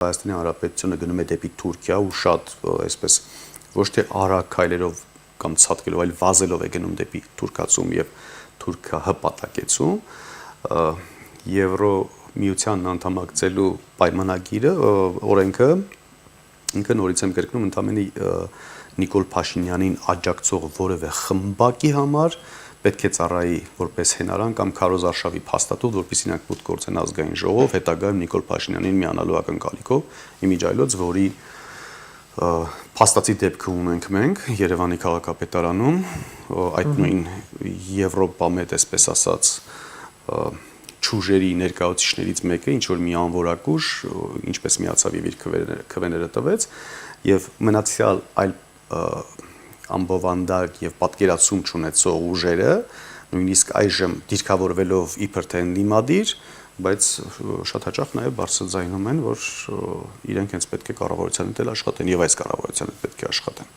Հայաստանի Հանրապետությունը գնում է դեպի Թուրքիա ու շատ այսպես ոչ թե արագ քայլերով կամ ցատկելով, այլ վազելով է գնում դեպի թուրքացում եւ թուրքահպատակեցում, Եվրոմիությանն անդամակցելու պայմանագիրը, օրենքը ինքը նորից եմ կրկնում, ընդամենը Նիկոլ Փաշինյանին աջակցող որևէ խմբակի համար պետք է ծառայի որպես հենարան կամ Քարոզ Արշավի փաստաթուղթ, որպեսզի նրանք մուտք գործեն ազգային ժողով, հետագայում Նիկոլ Փաշինյանին միանալու ակնկալիքով, իմիջայլոց, որի փաստացի դեպքը ունենք մենք Երևանի քաղաքապետարանում, այդ նույն Եվրոպամետ, այսպես ասած, ճուժերի ներկայացուցիչներից մեկը, ինչ որ մի անորակուժ, ինչպես միացավ եւ իր քվեները տվեց, եւ մնացյալ այլ ամբովանդակ եւ պատկերացում չունեցող ուժերը, նույնիսկ այժմ դիրքավորվելով իբր թե ընդդիմադիր, բայց շատ հաճախ նաեւ բարձրաձայնում են, որ իրենք հենց պետք է կառավարության հետ աշխատեն եւ այս կառավարության հետ պետք է աշխատեն։